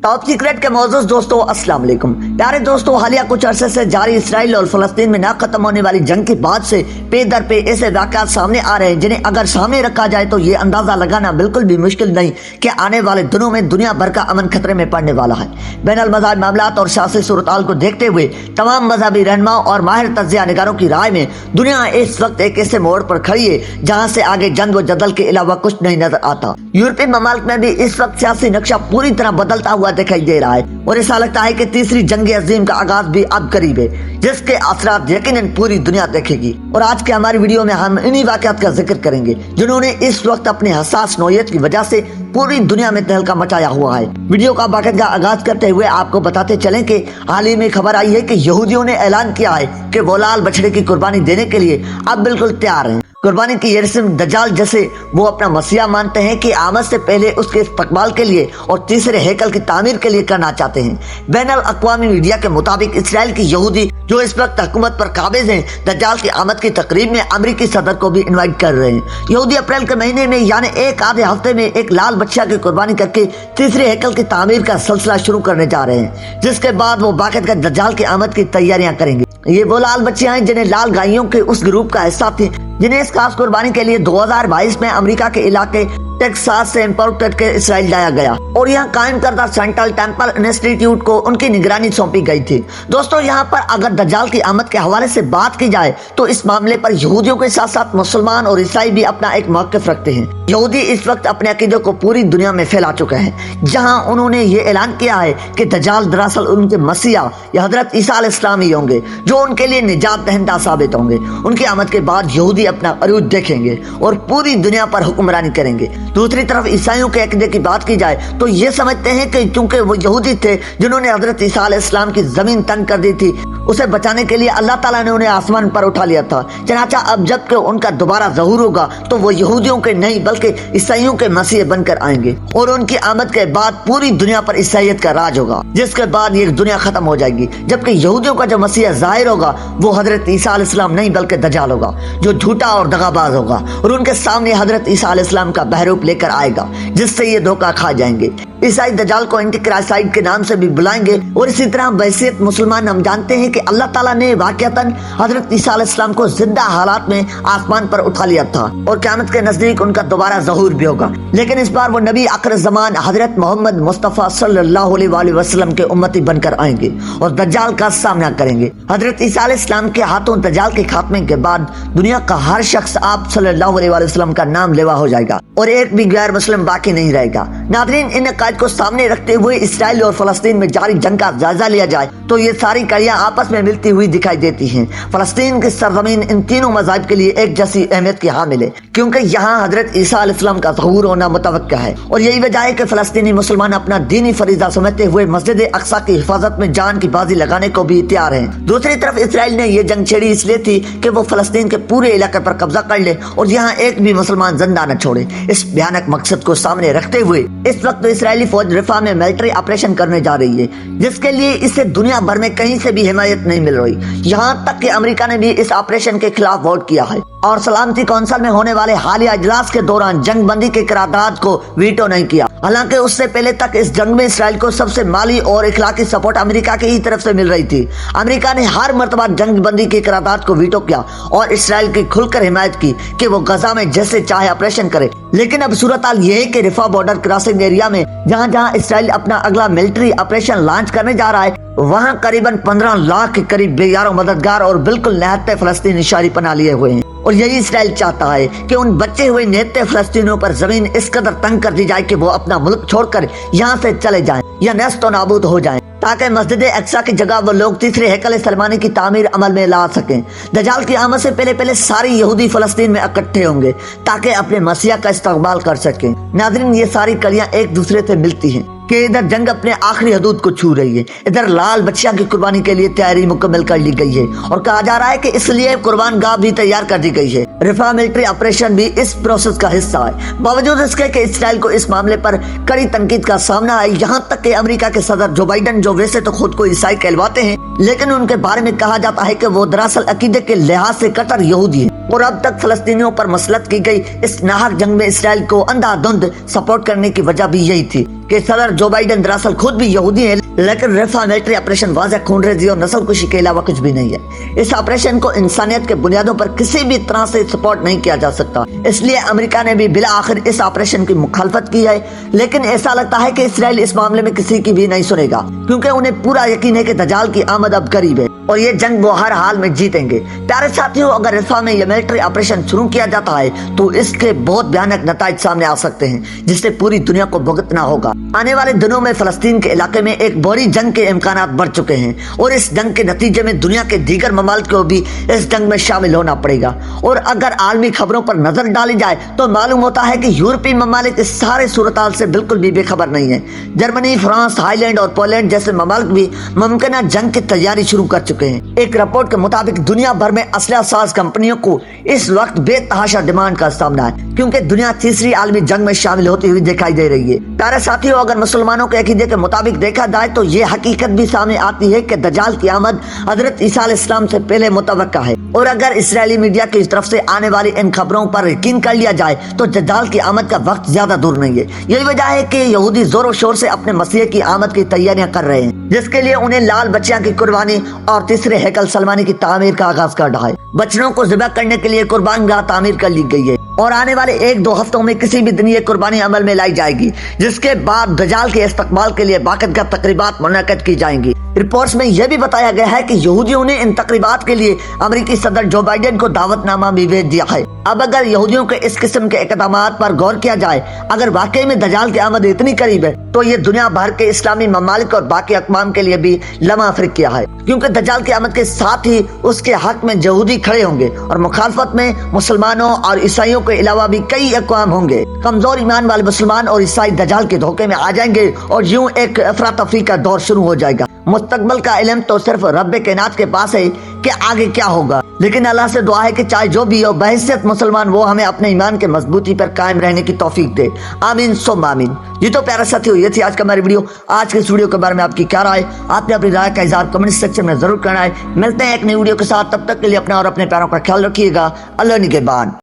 Top secret के मौजूद दोस्तों अस्सलाम वालेकुम। प्यारे दोस्तों, हालिया कुछ अरसे से जारी इसराइल और फलस्तीन में ना खत्म होने वाली जंग के बाद से पे दर पे ऐसे वाक़यात सामने आ रहे हैं जिन्हें अगर सामने रखा जाए तो ये अंदाजा लगाना बिल्कुल भी मुश्किल नहीं कि आने वाले दिनों में दुनिया भर का अमन खतरे में पड़ने वाला है। बैनुल मज़ाहिब मामलात और सियासी सूरत-हाल को देखते हुए तमाम मजहबी रहनुमा और माहिर तज्ज़िया निगारों की राय में दुनिया इस वक्त एक ऐसे मोड़ पर खड़ी है जहाँ से आगे जंग व जदल के अलावा कुछ नहीं नजर आता। यूरोपीय ममालिक में भी इस वक्त सियासी नक्शा पूरी तरह बदलता हुआ दिखाई दे रहा है और ऐसा लगता है कि तीसरी जंग अजीम का आगाज भी अब करीब है, जिसके असरात यकीनन पूरी दुनिया देखेगी। और आज के हमारी वीडियो में हम इन्हीं वाक़यात का जिक्र करेंगे जिन्होंने इस वक्त अपने हसास नौयत की वजह से पूरी दुनिया में तहलका मचाया हुआ है। वीडियो का बाकायदा आगाज करते हुए आपको बताते चलें कि हाल ही में खबर आई है कि यहूदियों ने ऐलान किया है कि वो लाल बछड़े की कुर्बानी देने के लिए अब बिल्कुल तैयार हैं। कुर्बानी की ये रस्म दज्जाल जैसे वो अपना मसीहा मानते हैं कि आमद से पहले उसके इस्तकबाल के लिए और तीसरे हैकल की तामीर के लिए करना चाहते हैं। बैनुल अक़वामी मीडिया के मुताबिक इसराइल की यहूदी जो इस वक्त हुकूमत पर काबिज हैं दज्जाल की आमद की तकरीब में अमरीकी सदर को भी इनवाइट कर रहे हैं। यहूदी अप्रैल के महीने में यानी एक आधे हफ्ते में एक लाल बच्चा की कुर्बानी करके तीसरे हैकल की तामीर का सिलसिला शुरू करने जा रहे हैं, जिसके बाद वो बाकायदा दज्जाल की आमद की तैयारियां करेंगे। ये वो लाल बच्चे हैं जिन्हें लाल गायों के उस ग्रुप का हिस्सा थे जिन्हें इस खास कुर्बानी के लिए 2022 में अमेरिका के इलाके टेक्सास से इंपोर्ट करके इसराइल लाया गया और यहाँ कायम करदा सेंट्रल टेम्पल इंस्टीट्यूट को उनकी निगरानी सौंपी गई थी। दोस्तों, यहाँ पर अगर दज्जाल की आमद के हवाले से बात की जाए तो इस मामले पर यहूदियों के साथ साथ मुसलमान और ईसाई भी अपना एक मौक़िफ़ रखते हैं। यहूदी इस वक्त अपने अकीदे को पूरी दुनिया में फैला चुके हैं, जहाँ उन्होंने ये ऐलान किया है कि दज्जाल दरअसल उनके मसीहा या हजरत ईसा अलैहिस्सलाम ही होंगे जो उनके लिए निजात दहिंदा साबित होंगे। उनकी आमद के बाद यहूदी अपना अरूज देखेंगे और पूरी दुनिया पर हुक्मरानी करेंगे। दूसरी तरफ ईसाइयों के अकीदे की बात की जाए तो ये समझते हैं कि क्योंकि वो यहूदी थे जिन्होंने हजरत ईसा अलैहिस्सलाम की जमीन तंग कर दी थी, उसे बचाने के लिए अल्लाह ताला ने उन्हें आसमान पर उठा लिया था। चनाचा अब जबकि उनका दोबारा ज़हूर होगा तो वो यहूदियों के नहीं बल्कि ईसाइयों के मसीह बनकर आएंगे और उनकी आमद के बाद पूरी दुनिया पर ईसाइयत का राज होगा, जिसके बाद ये दुनिया खत्म हो जाएगी। जबकि यहूदियों का जो मसीह जाहिर होगा वो हजरत ईसा अलैहिस्सलाम नहीं बल्कि दज्जाल होगा जो झूठा और दगाबाज होगा और उनके सामने हजरत ईसा अलैहिस्सलाम का बहरूप लेकर आएगा, जिससे ये धोखा खा जाएंगे। ईसाई दज्जाल को एंटीक्राइस्ट के नाम से भी बुलाएंगे और इसी तरह बहसीत मुसलमान हम जानते हैं कि अल्लाह ताला ने वाक़ियतन हजरत ईसा अलैहिस्सलाम को जिंदा हालात में आसमान पर उठा लिया था और क़यामत के नजदीक उनका दोबारा ज़हूर भी होगा। लेकिन इस बार वो नबी आखिर ज़मान हजरत मोहम्मद मुस्तफ़ा सल्लल्लाहु अलैहि वसल्लम के उम्मती बनकर आएंगे और दज्जाल का सामना करेंगे। हजरत ईसा अलैहिस्सलाम के हाथों दज्जाल के खात्मे के बाद दुनिया का हर शख्स आप सल्लल्लाहु अलैहि वसल्लम का नाम लेवा हो जाएगा और एक भी गैर मुस्लिम बाकी नहीं रहेगा। नाज़रीन, इन अकायद को सामने रखते हुए इसराइल और फलस्तीन में जारी जंग का जायजा लिया जाए तो ये सारी कड़ियां आपस में मिलती हुई दिखाई देती हैं। फलस्तीन की सरजमीन इन तीनों मज़ाहिब के लिए एक जैसी अहमियत की हामिल है क्योंकि यहाँ हजरत ईसा अलैहिस्सलाम का ज़हूर होना मुतवक्का है और यही वजह है कि फलस्तीनी मुसलमान अपना दीनी फरीज़ा समझते हुए मस्जिद अक्सा की हिफाजत में जान की बाजी लगाने को भी तैयार हैं। दूसरी तरफ इसराइल ने यह जंग छेड़ी इसलिए थी कि वो फलस्तीन के पूरे इलाके पर कब्जा कर ले और यहाँ एक भी मुसलमान जिंदा न छोड़े। इस भयानक मकसद को सामने रखते हुए इस वक्त इसराइली फौज रफा में मिलिट्री ऑपरेशन करने जा रही है, जिसके लिए इसे दुनिया भर में कहीं से भी हिमायत नहीं मिल रही। यहाँ तक कि अमेरिका ने भी इस ऑपरेशन के खिलाफ वोट किया है और सलामती कौंसिल में होने वाले हालिया इजलास के दौरान जंग बंदी के करारदाद को वीटो नहीं किया। हालांकि उससे पहले तक इस जंग में इसराइल को सबसे माली और इखलाकी सपोर्ट अमेरिका की ही तरफ से मिल रही थी। अमेरिका ने हर मर्तबा जंग बंदी के करारदाद को वीटो किया और इसराइल की खुलकर हिमायत की कि वो गजा में जैसे चाहे ऑपरेशन करे। लेकिन अब सूरत हाल ये है कि रफा बॉर्डर क्रॉसिंग एरिया में जहाँ जहाँ इसराइल अपना अगला मिलिट्री ऑपरेशन लॉन्च करने जा रहा है वहाँ करीबन 15 लाख के करीब बेयारों मददगार और बिल्कुल निहत्ते फलस्तीनी शहरी पना लिए हुए हैं और यही इसराइल चाहता है कि उन बचे हुए निहत्ते फलस्तीनियों पर जमीन इस कदर तंग कर दी जाए कि वो अपना मुल्क छोड़कर यहाँ से चले जाएं या नेस्त नाबूद हो जाएं ताकि मस्जिद अक्सा की जगह वो लोग तीसरे हैकल सलमानी की तामीर अमल में ला सकें। दज्जाल की आमद से पहले पहले सारे यहूदी फलस्तीन में इकट्ठे होंगे ताकि अपने मसीहा का इस्तकबाल कर सकें। नाज़रीन, ये सारी कड़ियां एक दूसरे से मिलती हैं कि इधर जंग अपने आखिरी हदूद को छू रही है, इधर लाल बच्चियां की कुर्बानी के लिए तैयारी मुकम्मल कर ली गई है और कहा जा रहा है कि इसलिए कुर्बान गाह भी तैयार कर दी गई है। रफा मिलिट्री ऑपरेशन भी इस प्रोसेस का हिस्सा है। बावजूद इसके कि इसराइल को इस मामले पर कड़ी तनकीद का सामना है, यहाँ तक कि अमेरिका के सदर जो बाइडन जो वैसे तो खुद को ईसाई कहलवाते हैं लेकिन उनके बारे में कहा जाता है कि वो दरअसल अकीदे के लिहाज से कट्टर यहूदी है और अब तक फलस्तीनियों पर मसलत की गई इस नाहक जंग में इसराइल को अंधाधुंध सपोर्ट करने की वजह भी यही थी کہ صدر جو بائیڈن دراصل خود بھی یہودی ہے، لیکن رفا ملٹری آپریشن واضح خون ریزی اور نسل کشی کے علاوہ کچھ بھی نہیں ہے۔ اس آپریشن کو انسانیت کے بنیادوں پر کسی بھی طرح سے سپورٹ نہیں کیا جا سکتا، اس لیے امریکہ نے بھی بالآخر اس آپریشن کی مخالفت کی ہے، لیکن ایسا لگتا ہے کہ اسرائیل اس معاملے میں کسی کی بھی نہیں سنے گا، کیونکہ انہیں پورا یقین ہے کہ دجال کی آمد اب قریب ہے اور یہ جنگ وہ ہر حال میں جیتیں گے۔ پیارے ساتھیوں، اگر رفح میں یہ ملٹری آپریشن شروع کیا جاتا ہے تو اس کے بہت بھیانک نتائج سامنے آ سکتے ہیں، جس سے پوری دنیا کو بھگتنا ہوگا۔ آنے والے دنوں میں فلسطین کے علاقے میں ایک بڑی جنگ کے امکانات بڑھ چکے ہیں، اور اس جنگ کے نتیجے میں دنیا کے دیگر ممالک کو بھی اس جنگ میں شامل ہونا پڑے گا۔ اور اگر عالمی خبروں پر نظر ڈالی جائے تو معلوم ہوتا ہے کہ یورپی ممالک اس سارے صورتحال سے بالکل بھی بے خبر نہیں ہیں۔ جرمنی، فرانس، تھائی لینڈ اور پولینڈ جیسے ممالک بھی ممکنہ جنگ کی تیاری شروع کر چکے ہیں۔ ایک رپورٹ کے مطابق دنیا بھر میں اسلحہ ساز کمپنیوں کو اس وقت بے تحاشا ڈیمانڈ کا سامنا ہے، کیونکہ دنیا تیسری عالمی جنگ میں شامل ہوتی ہوئی دکھائی دے رہی ہے۔ پیارے ساتھیوں، اگر مسلمانوں کے عقیدے کے مطابق دیکھا جائے تو یہ حقیقت بھی سامنے آتی ہے کہ دجال کی آمد حضرت عیسیٰ علیہ السلام سے پہلے متوقع ہے، اور اگر اسرائیلی میڈیا کی طرف سے آنے والی ان خبروں پر یقین کر لیا جائے تو دجال کی آمد کا وقت زیادہ دور نہیں ہے۔ یہی وجہ ہے کہ یہودی زور و شور سے اپنے مسیح کی آمد کی تیاریاں کر رہے ہیں، جس کے لیے انہیں لال بچیاں کی قربانی اور تیسرے ہیکل سلمانی کی تعمیر کا آغاز کر رہا ہے۔ بچڑوں کو ذبح کرنے کے لیے قربان گاہ تعمیر کر لی گئی ہے، اور آنے والے 1-2 ہفتوں میں کسی بھی دن یہ قربانی عمل میں لائی جائے گی، جس کے بعد دجال کے استقبال کے لیے باقاعدہ تقریبات منعقد کی جائیں گی۔ رپورٹس میں یہ بھی بتایا گیا ہے کہ یہودیوں نے ان تقریبات کے لیے امریکی صدر جو بائیڈن کو دعوت نامہ بھی بھیج دیا ہے۔ اب اگر یہودیوں کے اس قسم کے اقدامات پر غور کیا جائے، اگر واقعی میں دجال کی آمد اتنی قریب ہے تو یہ دنیا بھر کے اسلامی ممالک اور باقی اقوام کے لیے بھی لمحہ فرقیہ ہے، کیونکہ دجال کی آمد کے ساتھ ہی اس کے حق میں یہودی کھڑے ہوں گے، اور مخالفت میں مسلمانوں اور عیسائیوں کے علاوہ بھی کئی اقوام ہوں گے۔ کمزور ایمان والے مسلمان اور عیسائی دجال کے دھوکے میں آ جائیں گے، اور یوں ایک افراتفری کا دور شروع ہو جائے گا۔ مستقبل کا علم تو صرف رب کائنات کے پاس ہے کہ آگے کیا ہوگا، لیکن اللہ سے دعا ہے کہ چاہے جو بھی ہو، بحیثیت مسلمان وہ ہمیں اپنے ایمان کے مضبوطی پر قائم رہنے کی توفیق دے، آمین ثم آمین۔ یہ تو پیارا ساتھیو، یہ تھی آج کا ہماری ویڈیو۔ آج کے اس ویڈیو کے بارے میں آپ کی کیا رائے؟ آپ نے اپنی رائے کا اظہار کمنٹ سیکشن میں ضرور کرنا ہے۔ ملتے ہیں ایک نئی ویڈیو کے ساتھ، تب تک کے لیے اپنا اور اپنے پیاروں کا خیال رکھیے گا۔ اللہ نگہبان۔